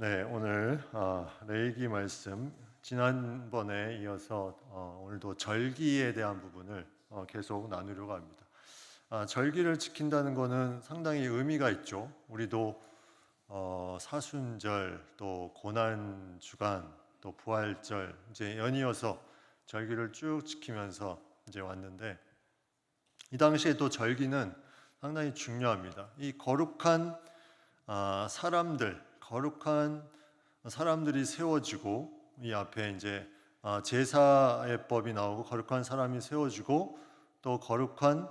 네, 오늘 레위기 말씀 지난번에 이어서 오늘도 절기에 대한 부분을 계속 나누려고 합니다. 절기를 지킨다는 것은 상당히 의미가 있죠. 우리도 사순절, 또 고난 주간, 또 부활절 이제 연이어서 절기를 쭉 지키면서 이제 왔는데 이 당시에 또 절기는 상당히 중요합니다. 이 거룩한 사람들이 세워지고 이 앞에 이제 제사의 법이 나오고 거룩한 사람이 세워지고 또 거룩한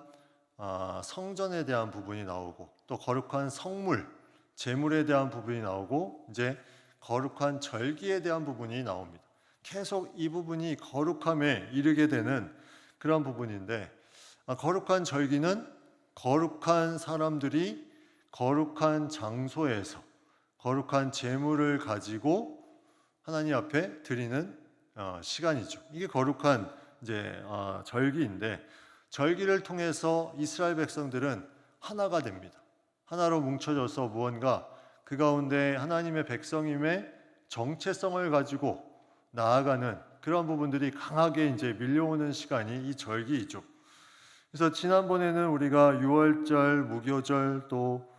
성전에 대한 부분이 나오고 또 거룩한 성물, 제물에 대한 부분이 나오고 이제 거룩한 절기에 대한 부분이 나옵니다. 계속 이 부분이 거룩함에 이르게 되는 그런 부분인데 거룩한 절기는 거룩한 사람들이 거룩한 장소에서 거룩한 제물을 가지고 하나님 앞에 드리는 시간이죠. 이게 거룩한 이제 절기인데 절기를 통해서 이스라엘 백성들은 하나가 됩니다. 하나로 뭉쳐져서 무언가 그 가운데 하나님의 백성임의 정체성을 가지고 나아가는 그런 부분들이 강하게 이제 밀려오는 시간이 이 절기이죠. 그래서 지난번에는 우리가 유월절, 무교절 또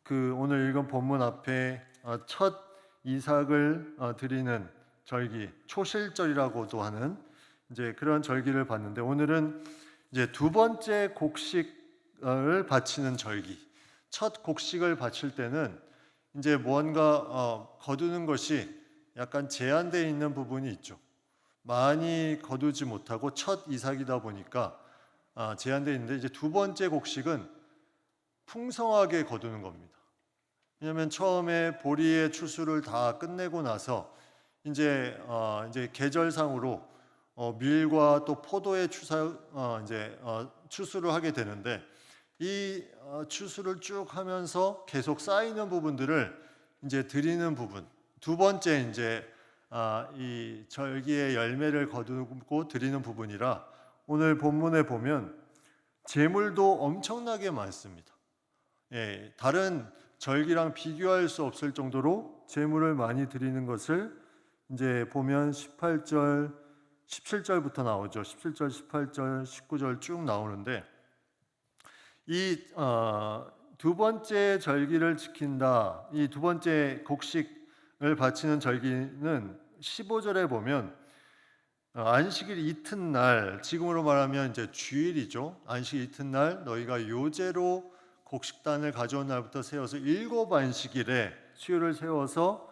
그 오늘 읽은 본문 앞에 첫 이삭을 드리는 절기, 초실절이라고도 하는 이제 그런 절기를 봤는데 오늘은 이제 두 번째 곡식을 바치는 절기. 첫 곡식을 바칠 때는 이제 무언가 거두는 것이 약간 제한되어 있는 부분이 있죠. 많이 거두지 못하고 첫 이삭이다 보니까 제한되어 있는데 이제 두 번째 곡식은 풍성하게 거두는 겁니다. 왜냐하면 처음에 보리의 추수를 다 끝내고 나서 이제 계절상으로 밀과 또 포도의 추수를 하게 되는데 이 추수를 쭉 하면서 계속 쌓이는 부분들을 이제 드리는 부분. 두 번째 이제 이 절기의 열매를 거두고 드리는 부분이라 오늘 본문에 보면 제물도 엄청나게 많습니다. 예, 다른 절기랑 비교할 수 없을 정도로 제물을 많이 드리는 것을 이제 보면 18절, 17절부터 나오죠. 17절, 18절, 19절 쭉 나오는데 이 두 번째 절기를 지킨다. 이 두 번째 곡식을 바치는 절기는 15절에 보면 안식일 이튿날, 지금으로 말하면 이제 주일이죠. 안식일 이튿날 너희가 요제로 곡식단을 가져온 날부터 세워서 일곱 안식일에 수요를 세워서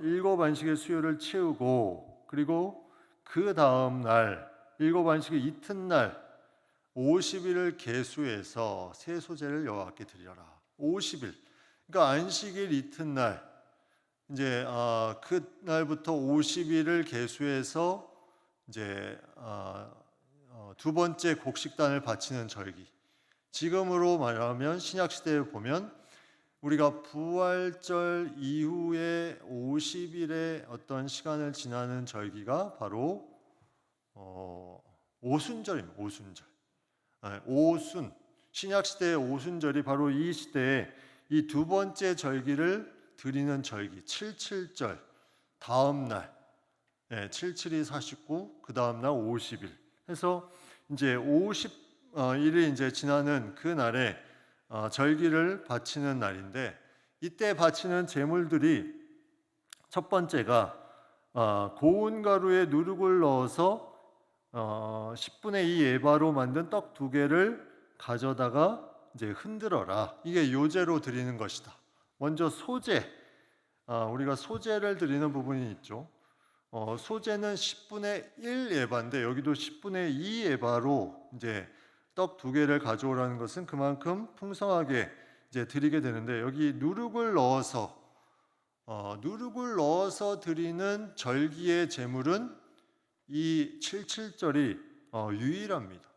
일곱 안식의 수요를 채우고 그리고 그 다음 날 일곱 안식의 이튿날 50일을 계수해서 세소제를 여호와께 드리라. 50일. 그러니까 안식일 이튿날 이제 그 날부터 50일을 계수해서 이제 두 번째 곡식단을 바치는 절기. 지금으로 말하면 신약 시대에 보면 우리가 부활절 이후에 50일의 어떤 시간을 지나는 절기가 바로 오순절입니다. 오순절. 오순. 신약 시대의 오순절이 바로 이 시대에 이 두 번째 절기를 드리는 절기 77절 다음 날 77이 49, 그 다음 날 50일 해서 이제 50일이 이제 지나는 그 날에 절기를 바치는 날인데 이때 바치는 제물들이 첫 번째가 고운 가루에 누룩을 넣어서 10분의 2 에바로 만든 떡 두 개를 가져다가 이제 흔들어라. 이게 요제로 드리는 것이다. 먼저 소제, 우리가 소제를 드리는 부분이 있죠. 소제는 10분의 1 에바인데 여기도 10분의 2 에바로 이제 떡 두 개를 가져오라는 것은 그만큼 풍성하게 이제 드리게 되는데 여기 누룩을 넣어서 드리는 절기의 제물은 이 77절이 유일합니다.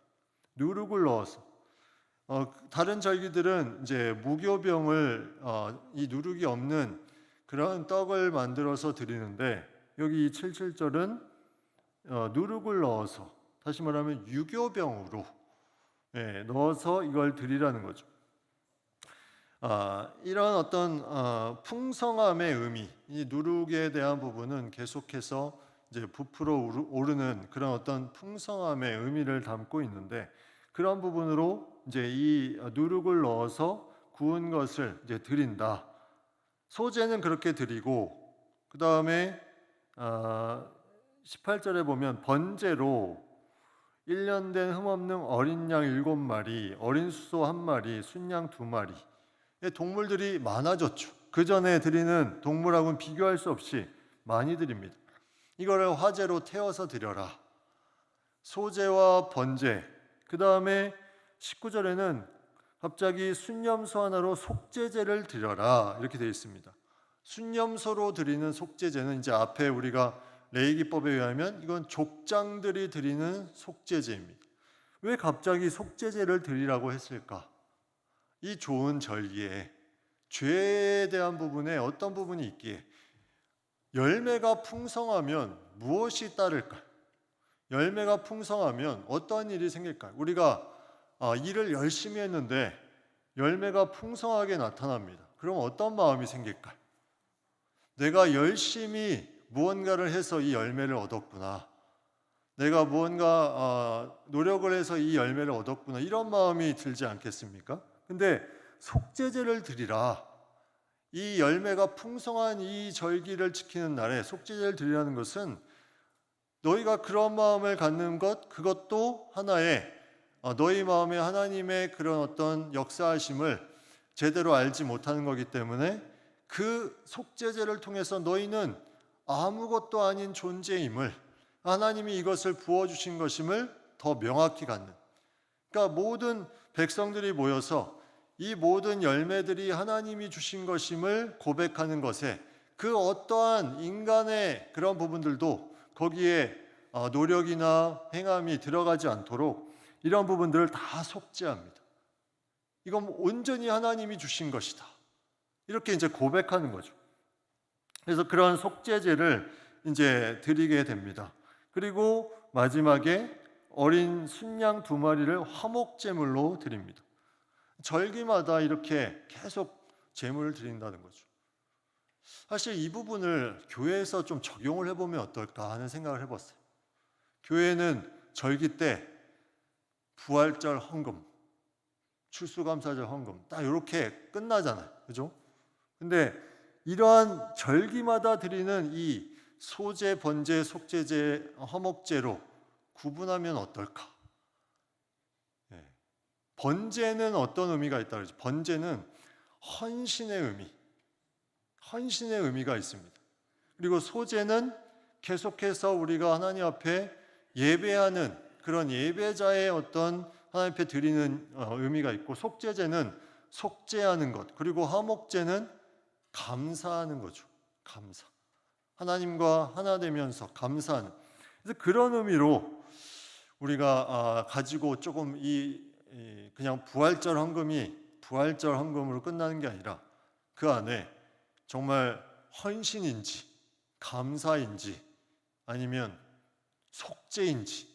누룩을 넣어서 다른 절기들은 이제 무교병을 이 누룩이 없는 그런 떡을 만들어서 드리는데 여기 이 77절은 누룩을 넣어서 다시 말하면 유교병으로 넣어서 이걸 드리라는 거죠. 이런 어떤 풍성함의 의미, 이 누룩에 대한 부분은 계속해서 이제 부풀어 오르는 그런 어떤 풍성함의 의미를 담고 있는데, 그런 부분으로 이제 이 누룩을 넣어서 구운 것을 이제 드린다. 소제는 그렇게 드리고, 그 다음에 18절에 보면 번제로 1년 된 흠없는 어린 양 7마리, 어린 수소 1마리, 순양 2마리. 동물들이 많아졌죠. 그 전에 드리는 동물하고는 비교할 수 없이 많이 드립니다. 이거를 화제로 태워서 드려라. 소제와 번제. 그 다음에 19절에는 갑자기 순념소 하나로 속죄제를 드려라 이렇게 되어 있습니다. 순념소로 드리는 속죄제는 이제 앞에 우리가 레위기법에 의하면 이건 족장들이 드리는 속죄제입니다. 왜 갑자기 속죄제를 드리라고 했을까? 이 좋은 절기에 죄에 대한 부분에 어떤 부분이 있기에, 열매가 풍성하면 무엇이 따를까요? 열매가 풍성하면 어떤 일이 생길까요? 우리가 일을 열심히 했는데 열매가 풍성하게 나타납니다. 그럼 어떤 마음이 생길까요? 내가 열심히 무언가를 해서 이 열매를 얻었구나. 내가 무언가 노력을 해서 이 열매를 얻었구나. 이런 마음이 들지 않겠습니까? 근데 속죄제를 드리라. 이 열매가 풍성한 이 절기를 지키는 날에 속죄제를 드리라는 것은 너희가 그런 마음을 갖는 것, 그것도 하나의 너희 마음에 하나님의 그런 어떤 역사하심을 제대로 알지 못하는 거기 때문에 그 속죄제를 통해서 너희는 아무것도 아닌 존재임을, 하나님이 이것을 부어주신 것임을 더 명확히 갖는, 그러니까 모든 백성들이 모여서 이 모든 열매들이 하나님이 주신 것임을 고백하는 것에 그 어떠한 인간의 그런 부분들도 거기에 노력이나 행함이 들어가지 않도록 이런 부분들을 다 속죄합니다. 이건 온전히 하나님이 주신 것이다. 이렇게 이제 고백하는 거죠. 그래서 그런 속죄제를 이제 드리게 됩니다. 그리고 마지막에 어린 순양 2마리를 화목제물로 드립니다. 절기마다 이렇게 계속 제물을 드린다는 거죠. 사실 이 부분을 교회에서 좀 적용을 해보면 어떨까 하는 생각을 해봤어요. 교회는 절기 때 부활절 헌금, 추수감사절 헌금 딱 이렇게 끝나잖아요. 그죠? 근데 이러한 절기마다 드리는 이 소제, 번제, 속죄제, 화목제로 구분하면 어떨까? 번제는 어떤 의미가 있다 그러죠? 번제는 헌신의 의미가 있습니다. 그리고 소제는 계속해서 우리가 하나님 앞에 예배하는 그런 예배자의 어떤 하나님 앞에 드리는 의미가 있고, 속죄제는 속죄하는 것, 그리고 화목제는 감사하는 거죠. 감사. 하나님과 하나 되면서 감사하는. 그래서 그런 의미로 우리가 가지고 조금 그냥 부활절 헌금으로 끝나는 게 아니라 그 안에 정말 헌신인지 감사인지 아니면 속죄인지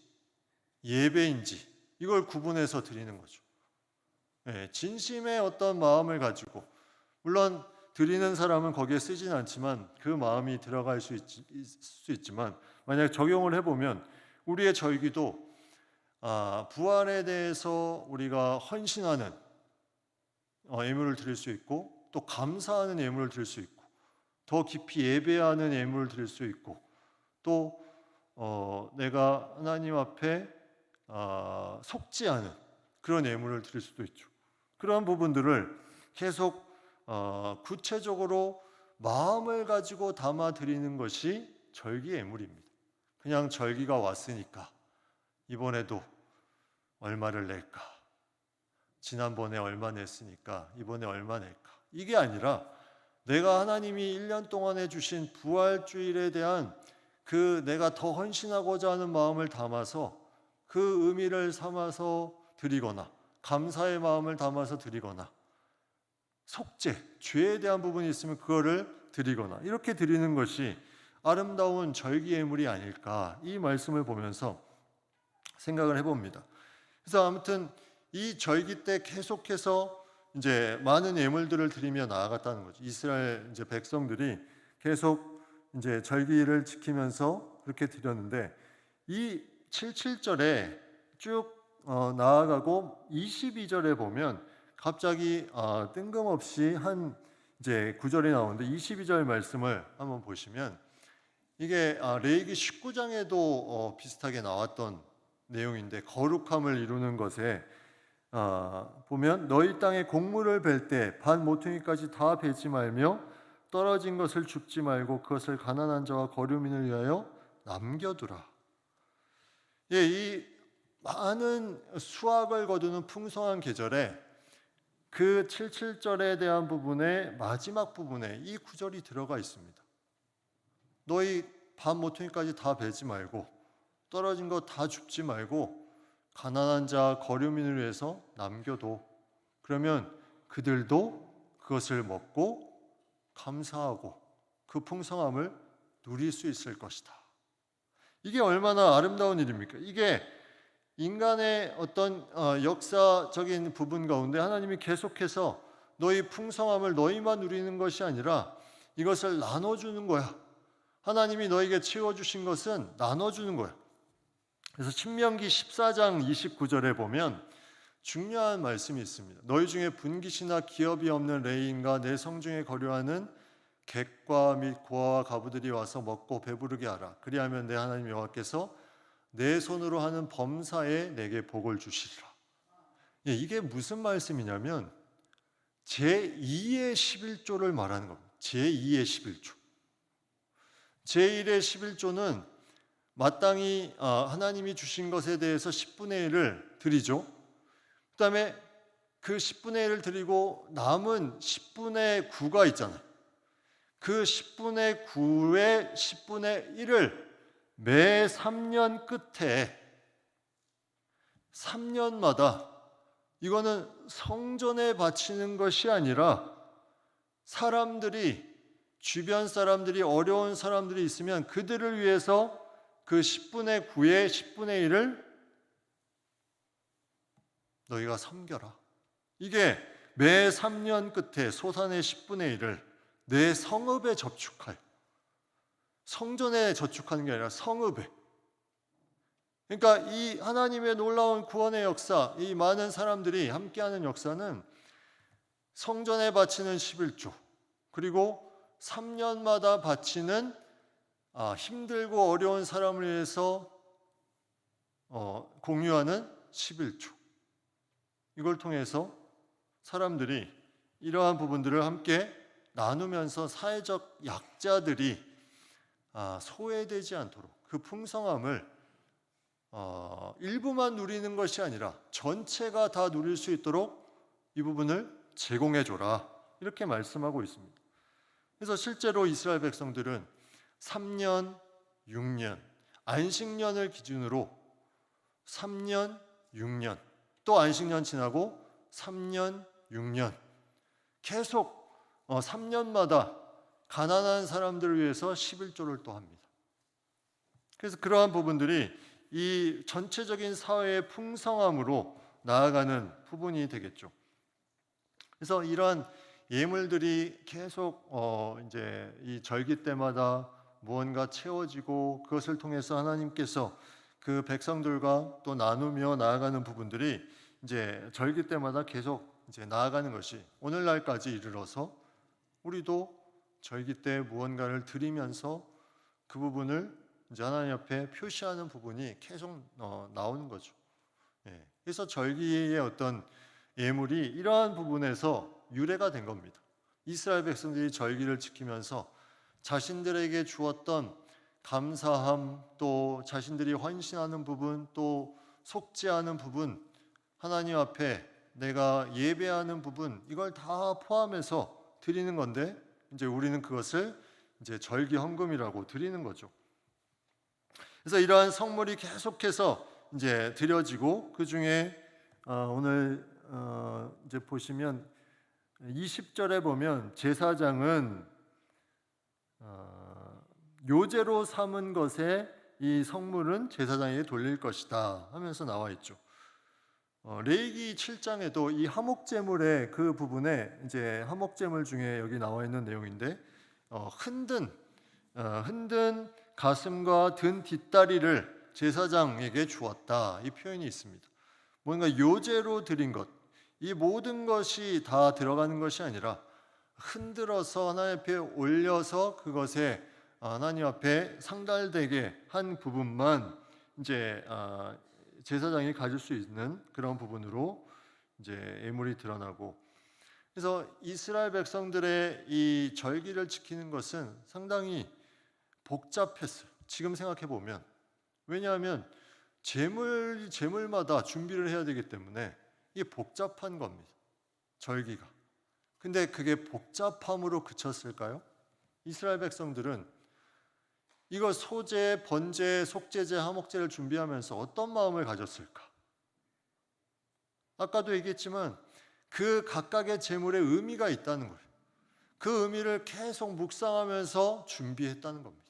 예배인지 이걸 구분해서 드리는 거죠. 진심의 어떤 마음을 가지고, 물론 드리는 사람은 거기에 쓰진 않지만 그 마음이 들어갈 수 있지만, 만약 적용을 해보면 우리의 절기도 부활에 대해서 우리가 헌신하는 예물을 드릴 수 있고, 또 감사하는 예물을 드릴 수 있고, 더 깊이 예배하는 예물을 드릴 수 있고, 또 내가 하나님 앞에 속죄하는 그런 예물을 드릴 수도 있죠. 그런 부분들을 계속 구체적으로 마음을 가지고 담아 드리는 것이 절기 예물입니다. 그냥 절기가 왔으니까 이번에도 얼마를 낼까? 지난번에 얼마 냈으니까 이번에 얼마 낼까? 이게 아니라 내가 하나님이 1년 동안에 주신 부활주일에 대한 그 내가 더 헌신하고자 하는 마음을 담아서 그 의미를 삼아서 드리거나, 감사의 마음을 담아서 드리거나, 속죄, 죄에 대한 부분이 있으면 그거를 드리거나, 이렇게 드리는 것이 아름다운 절기 예물이 아닐까, 이 말씀을 보면서 생각을 해봅니다. 그래서 아무튼 이 절기 때 계속해서 이제 많은 예물들을 드리며 나아갔다는 거죠. 이스라엘 이제 백성들이 계속 이제 절기를 지키면서 그렇게 드렸는데 이 77절에 쭉 나아가고 22절에 보면 갑자기 뜬금없이 한 이제 구절이 나오는데 22절 말씀을 한번 보시면 이게 레위기 19장에도 비슷하게 나왔던 내용인데 거룩함을 이루는 것에 보면 너희 땅에 곡물을 벨 때 반 모퉁이까지 다 베지 말며 떨어진 것을 줍지 말고 그것을 가난한 자와 거류민을 위하여 남겨두라. 예, 이 많은 수확을 거두는 풍성한 계절에 그 77절에 대한 부분의 마지막 부분에 이 구절이 들어가 있습니다. 너희 반 모퉁이까지 다 베지 말고 떨어진 거 다 줍지 말고 가난한 자 거류민을 위해서 남겨둬. 그러면 그들도 그것을 먹고 감사하고 그 풍성함을 누릴 수 있을 것이다. 이게 얼마나 아름다운 일입니까? 이게 인간의 어떤 역사적인 부분 가운데 하나님이 계속해서 너희 풍성함을 너희만 누리는 것이 아니라 이것을 나눠주는 거야. 하나님이 너에게 채워주신 것은 나눠주는 거야. 그래서 신명기 14장 29절에 보면 중요한 말씀이 있습니다. 너희 중에 분깃이나 기업이 없는 레위인과 내 성중에 거류하는 객과 및 고아와 가부들이 와서 먹고 배부르게 하라. 그리하면 내 하나님 여호와께서 내 손으로 하는 범사에 내게 복을 주시리라. 예, 이게 무슨 말씀이냐면 제2의 11조를 말하는 겁니다. 제2의 11조. 제1의 11조는 마땅히 하나님이 주신 것에 대해서 10분의 1을 드리죠. 그 다음에 그 10분의 1을 드리고 남은 10분의 9가 있잖아요. 그 10분의 9의 10분의 1을 매 3년 끝에 3년마다 이거는 성전에 바치는 것이 아니라 사람들이 주변 사람들이 어려운 사람들이 있으면 그들을 위해서 그 10분의 9의 10분의 1을 너희가 섬겨라. 이게 매 3년 끝에 소산의 10분의 1을 내 성읍에 저축하여 성전에 저축하는 게 아니라 성읍에. 그러니까 이 하나님의 놀라운 구원의 역사, 이 많은 사람들이 함께하는 역사는 성전에 바치는 11조 그리고 3년마다 바치는 힘들고 어려운 사람을 위해서 공유하는 11조. 이걸 통해서 사람들이 이러한 부분들을 함께 나누면서 사회적 약자들이 소외되지 않도록 그 풍성함을 일부만 누리는 것이 아니라 전체가 다 누릴 수 있도록 이 부분을 제공해 줘라. 이렇게 말씀하고 있습니다. 그래서 실제로 이스라엘 백성들은 3년, 6년, 안식년을 기준으로 3년, 6년, 또 안식년 지나고 3년, 6년 계속 3년마다 가난한 사람들을 위해서 11조를 또 합니다. 그래서 그러한 부분들이 이 전체적인 사회의 풍성함으로 나아가는 부분이 되겠죠. 그래서 이러한 예물들이 계속 이제 이 절기 때마다 무언가 채워지고 그것을 통해서 하나님께서 그 백성들과 또 나누며 나아가는 부분들이 이제 절기 때마다 계속 이제 나아가는 것이 오늘날까지 이르러서 우리도 절기 때 무언가를 드리면서 그 부분을 이제 하나님 앞에 표시하는 부분이 계속 나오는 거죠. 예. 그래서 절기의 어떤 예물이 이러한 부분에서 유래가 된 겁니다. 이스라엘 백성들이 절기를 지키면서 자신들에게 주었던 감사함, 또 자신들이 헌신하는 부분, 또 속죄하는 부분, 하나님 앞에 내가 예배하는 부분, 이걸 다 포함해서 드리는 건데 이제 우리는 그것을 이제 절기 헌금이라고 드리는 거죠. 그래서 이러한 성물이 계속해서 이제 드려지고 그 중에 오늘 이제 보시면 20절에 보면 제사장은 요제로 삼은 것에 이 성물은 제사장에게 돌릴 것이다 하면서 나와 있죠. 레위기 7장에도 이 화목제물의 그 부분에 이제 화목제물 중에 여기 나와 있는 내용인데 흔든 가슴과 든 뒷다리를 제사장에게 주었다, 이 표현이 있습니다. 뭔가 요제로 드린 것, 이 모든 것이 다 들어가는 것이 아니라 흔들어서 하나님 앞에 올려서 그것에 하나님 앞에 상달되게 한 부분만 이제 제사장이 가질 수 있는 그런 부분으로 이제 예물이 드러나고, 그래서 이스라엘 백성들의 이 절기를 지키는 것은 상당히 복잡했어요. 지금 생각해 보면. 왜냐하면 제물마다 준비를 해야 되기 때문에 이게 복잡한 겁니다. 절기가. 근데 그게 복잡함으로 그쳤을까요? 이스라엘 백성들은 이거 소제, 번제, 속제제, 화목제를 준비하면서 어떤 마음을 가졌을까? 아까도 얘기했지만 그 각각의 제물에 의미가 있다는 거예요. 그 의미를 계속 묵상하면서 준비했다는 겁니다.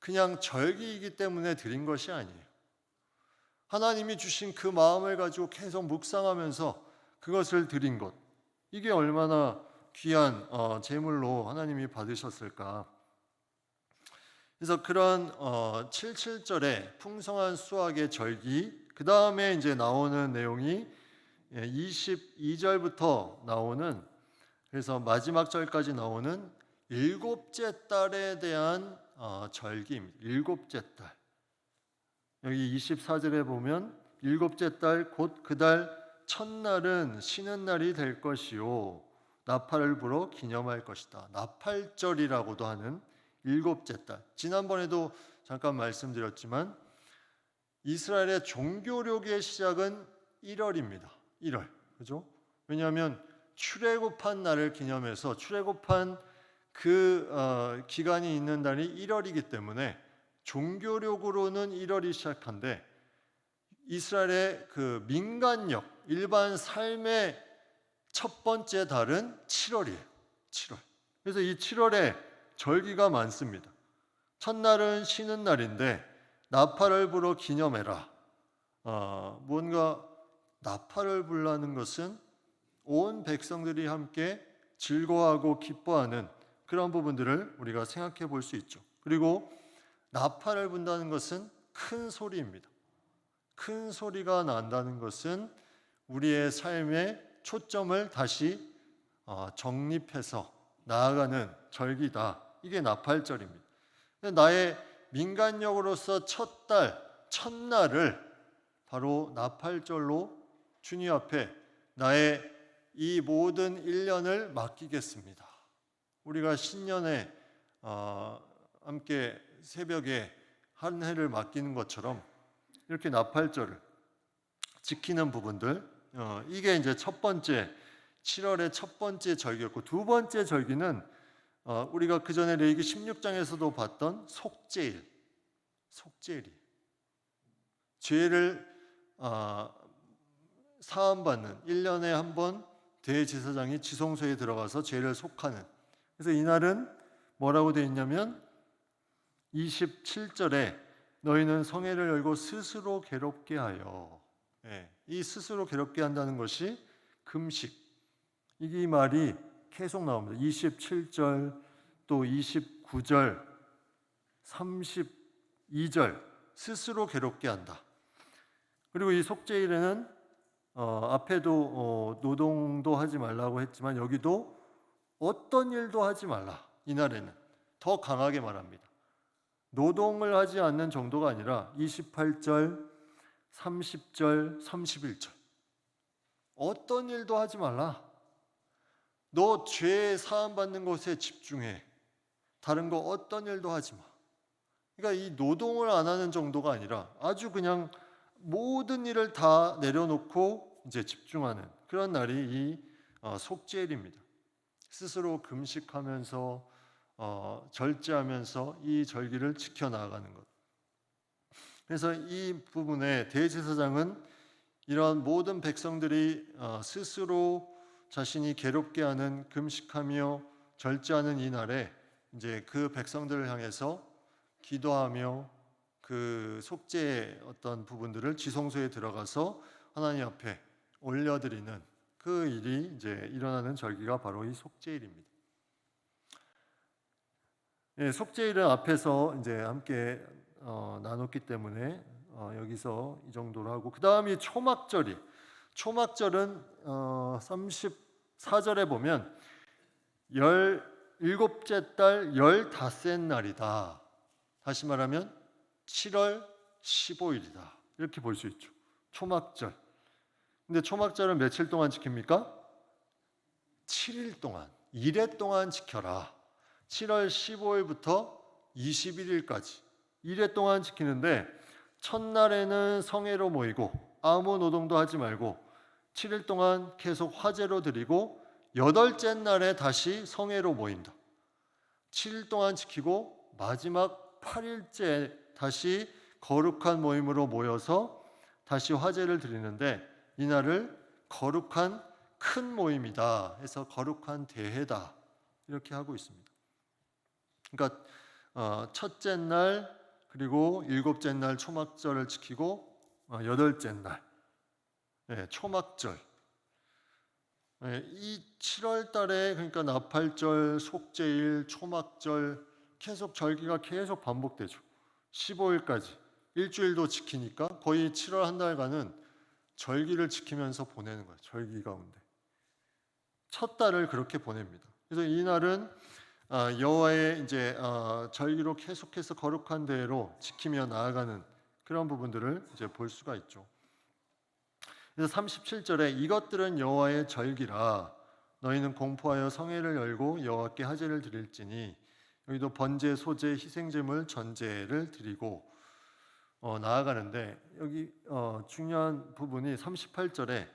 그냥 절기이기 때문에 드린 것이 아니에요. 하나님이 주신 그 마음을 가지고 계속 묵상하면서 그것을 드린 것, 이게 얼마나 귀한 제물로 하나님이 받으셨을까. 그래서 그런 77절의 풍성한 수확의 절기, 그 다음에 이제 나오는 내용이 22절부터 나오는, 그래서 마지막 절까지 나오는 일곱째 달에 대한 절기입니다. 일곱째 달. 여기 24절에 보면 일곱째 달 곧 그 달 첫날은 쉬는 날이 될 것이요 나팔을 불어 기념할 것이다. 나팔절이라고도 하는 일곱째 달. 지난번에도 잠깐 말씀드렸지만 이스라엘의 종교력의 시작은 1월입니다. 1월. 그죠? 왜냐하면 출애굽한 날을 기념해서 출애굽한 그 기간이 있는 달이 1월이기 때문에 종교력으로는 1월이 시작한데 이스라엘의 그 민간력, 일반 삶의 첫 번째 달은 7월이에요. 7월. 그래서 이 7월에 절기가 많습니다. 첫날은 쉬는 날인데 나팔을 불어 기념해라. 뭔가 나팔을 불라는 것은 온 백성들이 함께 즐거워하고 기뻐하는 그런 부분들을 우리가 생각해 볼 수 있죠. 그리고 나팔을 분다는 것은 큰 소리입니다. 큰 소리가 난다는 것은 우리의 삶의 초점을 다시 정립해서 나아가는 절기다. 이게 나팔절입니다. 나의 민간력으로서 첫날을 바로 나팔절로 주님 앞에 나의 이 모든 1년을 맡기겠습니다. 우리가 신년에 함께 새벽에 한 해를 맡기는 것처럼 이렇게 나팔절을 지키는 부분들, 이게 이제 첫 번째 7월의 첫 번째 절기였고, 두 번째 절기는 우리가 그 전에 레위기 16장에서도 봤던 속죄일. 죄를 사함받는 1년에 한 번 대제사장이 지성소에 들어가서 죄를 속하는. 그래서 이날은 뭐라고 되어 있냐면 27절에 너희는 성회를 열고 스스로 괴롭게 하여. 이 스스로 괴롭게 한다는 것이 금식. 이 말이 계속 나옵니다. 27절 또 29절 32절 스스로 괴롭게 한다. 그리고 이 속죄일에는 앞에도 노동도 하지 말라고 했지만 여기도 어떤 일도 하지 말라. 이날에는 더 강하게 말합니다. 노동을 하지 않는 정도가 아니라 28절, 30절, 31절 어떤 일도 하지 말라. 너 죄 사함 받는 것에 집중해. 다른 거 어떤 일도 하지 마. 그러니까 이 노동을 안 하는 정도가 아니라 아주 그냥 모든 일을 다 내려놓고 이제 집중하는 그런 날이 이 속죄일입니다. 스스로 금식하면서 절제하면서 이 절기를 지켜나가는 것. 그래서 이 부분에 대제사장은 이러한 모든 백성들이 스스로 자신이 괴롭게 하는 금식하며 절제하는 이 날에 이제 그 백성들을 향해서 기도하며 그 속죄의 어떤 부분들을 지성소에 들어가서 하나님 앞에 올려드리는 그 일이 이제 일어나는 절기가 바로 이 속죄일입니다. 예, 속죄일은 앞에서 이제 함께 나눴기 때문에 여기서 이 정도로 하고, 그 다음이 초막절은 34절에 보면 17째 달 15째 날이다. 다시 말하면 7월 15일이다. 이렇게 볼 수 있죠. 초막절. 근데 초막절은 며칠 동안 지킵니까? 7일 동안, 1회 동안 지켜라. 7월 15일부터 21일까지 1회 동안 지키는데, 첫날에는 성회로 모이고 아무 노동도 하지 말고 7일 동안 계속 화제로 드리고 8째 날에 다시 성회로 모인다. 7일 동안 지키고 마지막 8일째 다시 거룩한 모임으로 모여서 다시 화제를 드리는데, 이날을 거룩한 큰 모임이다 해서 거룩한 대회다 이렇게 하고 있습니다. 그러니까 첫째 날 그리고 7째 날 초막절을 지키고 8째 날 초막절. 이 7월 달에, 그러니까 나팔절, 속죄일, 초막절 계속 절기가 계속 반복되죠. 15일까지 일주일도 지키니까 거의 7월 한 달간은 절기를 지키면서 보내는 거예요. 절기 가운데 첫 달을 그렇게 보냅니다. 그래서 이 날은 여호와의 이제 절기로 계속해서 거룩한 대로 지키며 나아가는 그런 부분들을 이제 볼 수가 있죠. 그래서 37절에 이것들은 여호와의 절기라 너희는 공포하여 성회를 열고 여호와께 하제를 드릴지니, 여기도 번제, 소제, 희생제물, 전제를 드리고 나아가는데, 여기 중요한 부분이 38절에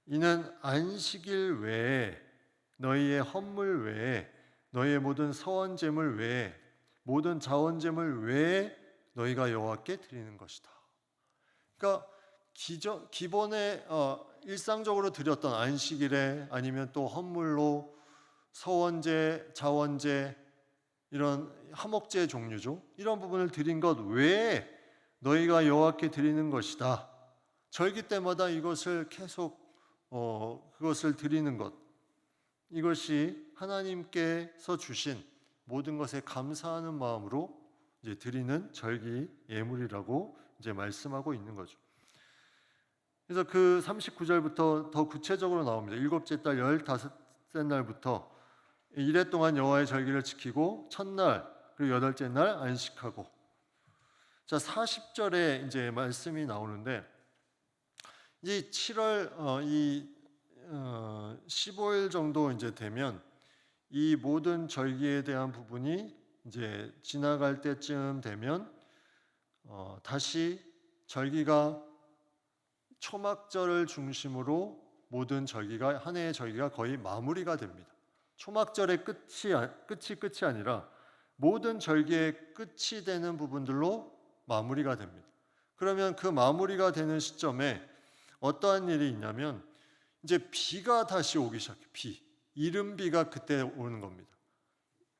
이는 안식일 외에 너희의 헌물 외에 너희의 모든 서원제물 외에 모든 자원제물 외에 너희가 여호와께 드리는 것이다. 그러니까 기본에 일상적으로 드렸던 안식일에 아니면 또 헌물로 서원제, 자원제 이런 화목제 종류죠. 이런 부분을 드린 것 외에 너희가 여호와께 드리는 것이다. 절기 때마다 이것을 계속 그것을 드리는 것, 이것이 하나님께서 주신 모든 것에 감사하는 마음으로 이제 드리는 절기 예물이라고 이제 말씀하고 있는 거죠. 그래서 그 39절부터 더 구체적으로 나옵니다. 7째 달 15째 날부터 1회 동안 여호와의 절기를 지키고 첫날 그리고 8째 날 안식하고, 자 40절에 이제 말씀이 나오는데, 이제 7월 15일 정도 이제 되면 이 모든 절기에 대한 부분이 이제 지나갈 때쯤 되면 다시 절기가 초막절을 중심으로 모든 절기가, 한 해의 절기가 거의 마무리가 됩니다. 초막절의 끝이 아니라 모든 절기의 끝이 되는 부분들로 마무리가 됩니다. 그러면 그 마무리가 되는 시점에 어떠한 일이 있냐면, 이제 비가 다시 오기 시작해요. 이른 비가 그때 오는 겁니다.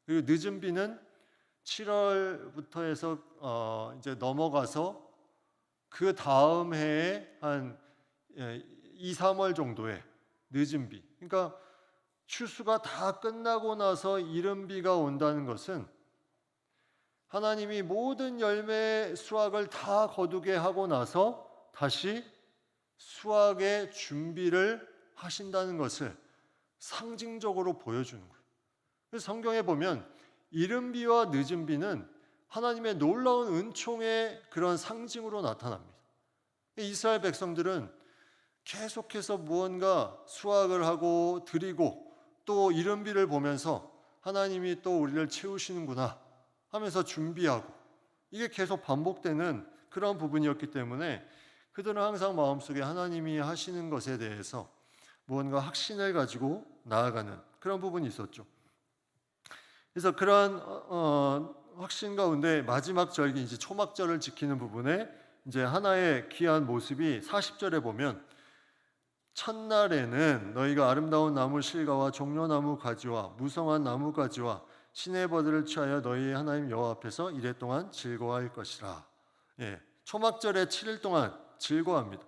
그리고 늦은 비는 7월부터 해서 이제 넘어가서 그 다음 해에 한 2, 3월 정도의 늦은 비. 그러니까 추수가 다 끝나고 나서 이른 비가 온다는 것은 하나님이 모든 열매 수확을 다 거두게 하고 나서 다시 수확의 준비를 하신다는 것을 상징적으로 보여주는 거예요. 그래서 성경에 보면 이른 비와 늦은 비는 하나님의 놀라운 은총의 그런 상징으로 나타납니다. 이스라엘 백성들은 계속해서 무언가 수확을 하고 드리고 또 이른 비를 보면서 하나님이 또 우리를 채우시는구나 하면서 준비하고, 이게 계속 반복되는 그런 부분이었기 때문에 그들은 항상 마음속에 하나님이 하시는 것에 대해서 무언가 확신을 가지고 나아가는 그런 부분이 있었죠. 그래서 그러한 확신 가운데 마지막 절기, 이제 초막절을 지키는 부분에 이제 하나의 귀한 모습이 40절에 보면, 첫날에는 너희가 아름다운 나무 실과와 종려나무 가지와 무성한 나무 가지와 시내버들을 취하여 너희 하나님 여호와 앞에서 1회 동안 즐거워할 것이라. 초막절에 7일 동안 즐거워합니다.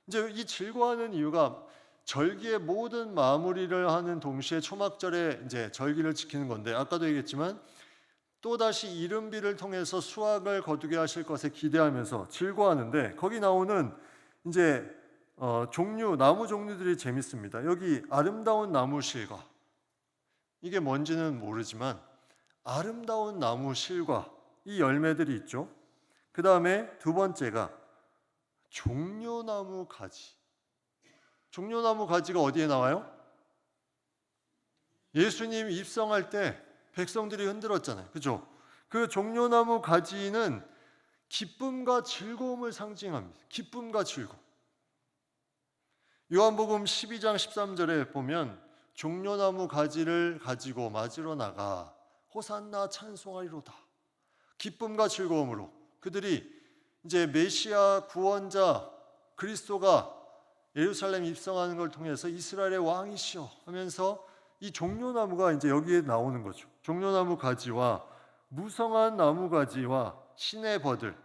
이제 이 즐거워하는 이유가 절기의 모든 마무리를 하는 동시에 초막절에 이제 절기를 지키는 건데, 아까도 얘기했지만 또다시 이른비를 통해서 수확을 거두게 하실 것에 기대하면서 즐거워하는데, 거기 나오는 이제 나무 종류들이 재밌습니다. 여기 아름다운 나무 실과, 이게 뭔지는 모르지만 아름다운 나무 실과 이 열매들이 있죠. 그 다음에 두 번째가 종려나무 가지. 종려나무 가지가 어디에 나와요? 예수님 입성할 때 백성들이 흔들었잖아요. 그죠? 그 종려나무 가지는 기쁨과 즐거움을 상징합니다. 기쁨과 즐거움. 요한복음 12장 13절에 보면 종려나무 가지를 가지고 맞으러 나가 호산나 찬송하리로다. 기쁨과 즐거움으로 그들이 이제 메시아 구원자 그리스도가 예루살렘 입성하는 걸 통해서 이스라엘의 왕이시여 하면서 이 종려나무가 이제 여기에 나오는 거죠. 종려나무 가지와 무성한 나무 가지와 신의 버들,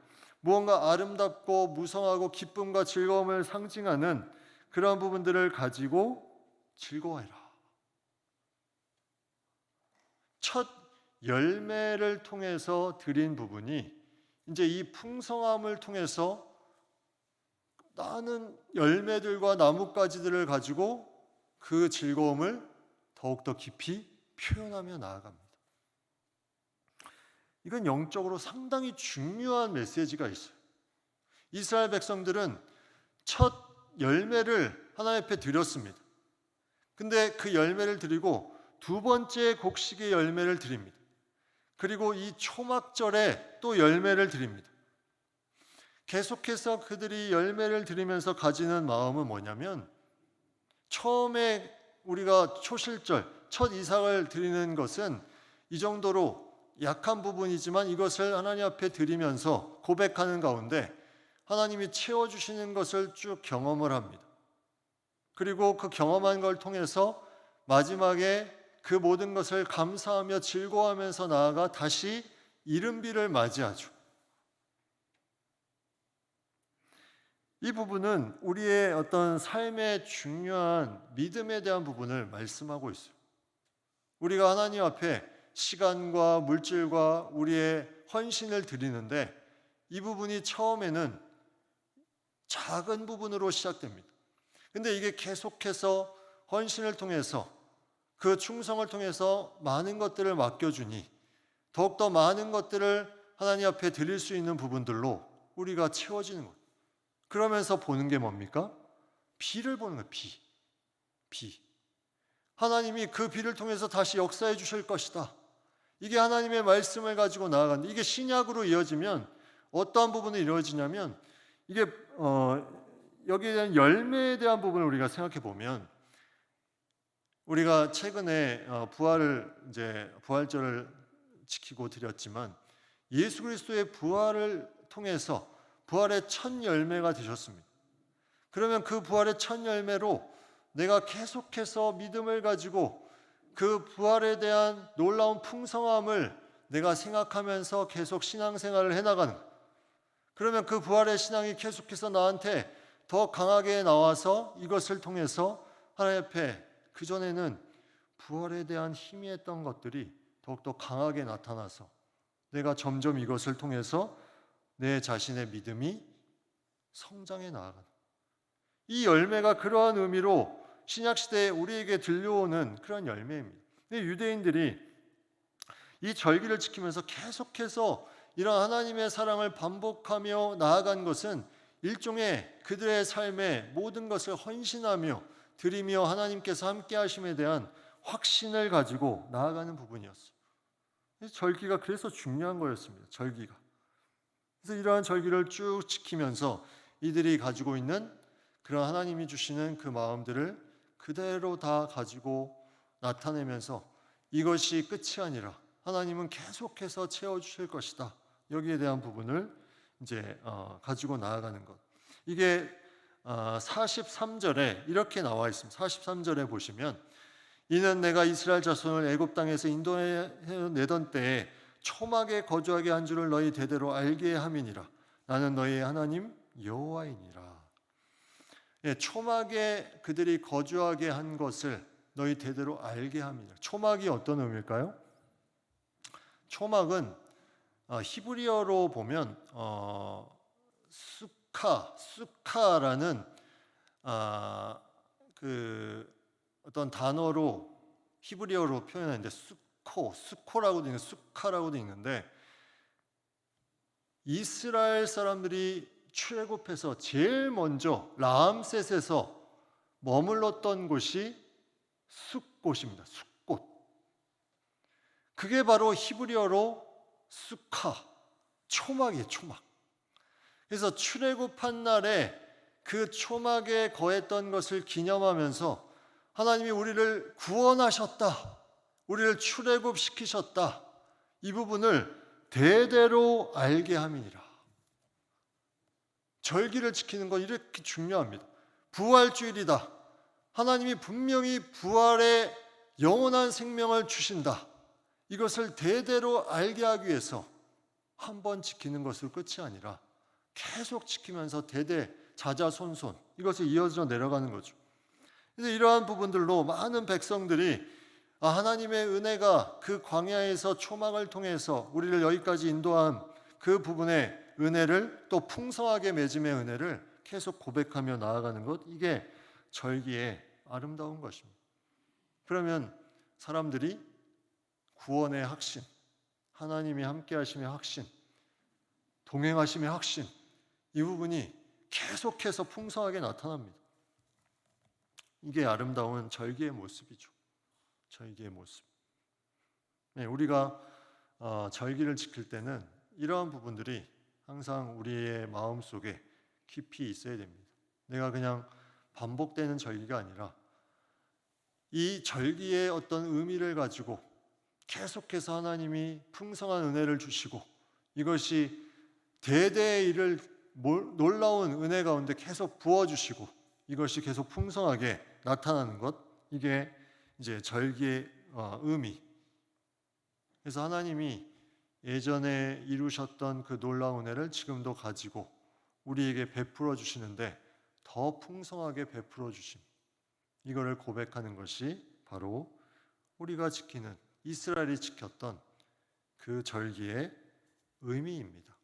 무언가 아름답고 무성하고 기쁨과 즐거움을 상징하는 그런 부분들을 가지고 즐거워해라. 첫 열매를 통해서 드린 부분이 이제 이 풍성함을 통해서 나는 열매들과 나뭇가지들을 가지고 그 즐거움을 더욱더 깊이 표현하며 나아갑니다. 이건 영적으로 상당히 중요한 메시지가 있어요. 이스라엘 백성들은 첫 열매를 하나님 앞에 드렸습니다. 근데 그 열매를 드리고 두 번째 곡식의 열매를 드립니다. 그리고 이 초막절에 또 열매를 드립니다. 계속해서 그들이 열매를 드리면서 가지는 마음은 뭐냐면, 처음에 우리가 초실절, 첫 이삭을 드리는 것은 이 정도로 약한 부분이지만 이것을 하나님 앞에 드리면서 고백하는 가운데 하나님이 채워주시는 것을 쭉 경험을 합니다. 그리고 그 경험한 걸 통해서 마지막에 그 모든 것을 감사하며 즐거워하면서 나아가 다시 이른비를 맞이하죠. 이 부분은 우리의 어떤 삶의 중요한 믿음에 대한 부분을 말씀하고 있어요. 우리가 하나님 앞에 시간과 물질과 우리의 헌신을 드리는데 이 부분이 처음에는 작은 부분으로 시작됩니다. 근데 이게 계속해서 헌신을 통해서 그 충성을 통해서 많은 것들을 맡겨주니 더욱더 많은 것들을 하나님 앞에 드릴 수 있는 부분들로 우리가 채워지는 거예요. 그러면서 보는 게 뭡니까? 비를 보는 거예요. 비. 하나님이 그 비를 통해서 다시 역사해 주실 것이다. 이게 하나님의 말씀을 가지고 나아가는데, 이게 신약으로 이어지면 어떠한 부분이 이루어지냐면, 이게 여기에 대한 열매에 대한 부분을 우리가 생각해 보면, 우리가 최근에 부활절을 지키고 드렸지만 예수 그리스도의 부활을 통해서 부활의 첫 열매가 되셨습니다. 그러면 그 부활의 첫 열매로 내가 계속해서 믿음을 가지고 그 부활에 대한 놀라운 풍성함을 내가 생각하면서 계속 신앙생활을 해나가는 거예요. 그러면 그 부활의 신앙이 계속해서 나한테 더 강하게 나와서 이것을 통해서 하나님 앞에, 그전에는 부활에 대한 희미했던 것들이 더욱더 강하게 나타나서 내가 점점 이것을 통해서 내 자신의 믿음이 성장해 나아가는, 이 열매가 그러한 의미로 신약시대에 우리에게 들려오는 그런 열매입니다. 근데 유대인들이 이 절기를 지키면서 계속해서 이런 하나님의 사랑을 반복하며 나아간 것은 일종의 그들의 삶의 모든 것을 헌신하며 드리며 하나님께서 함께 하심에 대한 확신을 가지고 나아가는 부분이었어요. 절기가 그래서 중요한 거였습니다. 절기가. 그래서 이러한 절기를 쭉 지키면서 이들이 가지고 있는 그런 하나님이 주시는 그 마음들을 그대로 다 가지고 나타내면서 이것이 끝이 아니라 하나님은 계속해서 채워주실 것이다. 여기에 대한 부분을 이제 가지고 나아가는 것. 이게 43절에 이렇게 나와 있습니다. 43절에 보시면, 이는 내가 이스라엘 자손을 애굽 땅에서 인도해내던 때에 초막에 거주하게 한 줄을 너희 대대로 알게 함이니라. 나는 너희의 하나님 여호와이니라. 초막에 그들이 거주하게 한 것을 너희 대대로 알게 함이라. 초막이 어떤 의미일까요? 초막은 히브리어로 보면 수카라는 그 어떤 단어로 히브리어로 표현하는데 수코라고도 있는 수카라고도 있는데, 이스라엘 사람들이 출애굽해서 제일 먼저 라암셋에서 머물렀던 곳이 숫곳입니다. 숫곳. 그게 바로 히브리어로 수카, 초막이에요. 초막. 그래서 출애굽한 날에 그 초막에 거했던 것을 기념하면서 하나님이 우리를 구원하셨다, 우리를 출애굽시키셨다, 이 부분을 대대로 알게 함이니라. 절기를 지키는 건 이렇게 중요합니다. 부활주일이다. 하나님이 분명히 부활의 영원한 생명을 주신다. 이것을 대대로 알게 하기 위해서 한 번 지키는 것으로 끝이 아니라 계속 지키면서 대대 자자손손 이것을 이어져 내려가는 거죠. 그래서 이러한 부분들로 많은 백성들이 하나님의 은혜가 그 광야에서 초막을 통해서 우리를 여기까지 인도한 그 부분의 은혜를, 또 풍성하게 맺음의 은혜를 계속 고백하며 나아가는 것, 이게 절기의 아름다운 것입니다. 그러면 사람들이 구원의 확신, 하나님이 함께 하심의 확신, 동행하심의 확신, 이 부분이 계속해서 풍성하게 나타납니다. 이게 아름다운 절기의 모습이죠. 절기의 모습. 우리가 절기를 지킬 때는 이러한 부분들이 항상 우리의 마음속에 깊이 있어야 됩니다. 내가 그냥 반복되는 절기가 아니라 이 절기의 어떤 의미를 가지고 계속해서 하나님이 풍성한 은혜를 주시고, 이것이 대대의 일을 놀라운 은혜 가운데 계속 부어주시고, 이것이 계속 풍성하게 나타나는 것, 이게 이제 절기의 의미. 그래서 하나님이 예전에 이루셨던 그 놀라운 은혜를 지금도 가지고 우리에게 베풀어 주시는데 더 풍성하게 베풀어 주심, 이거를 고백하는 것이 바로 우리가 지키는, 이스라엘이 지켰던 그 절기의 의미입니다.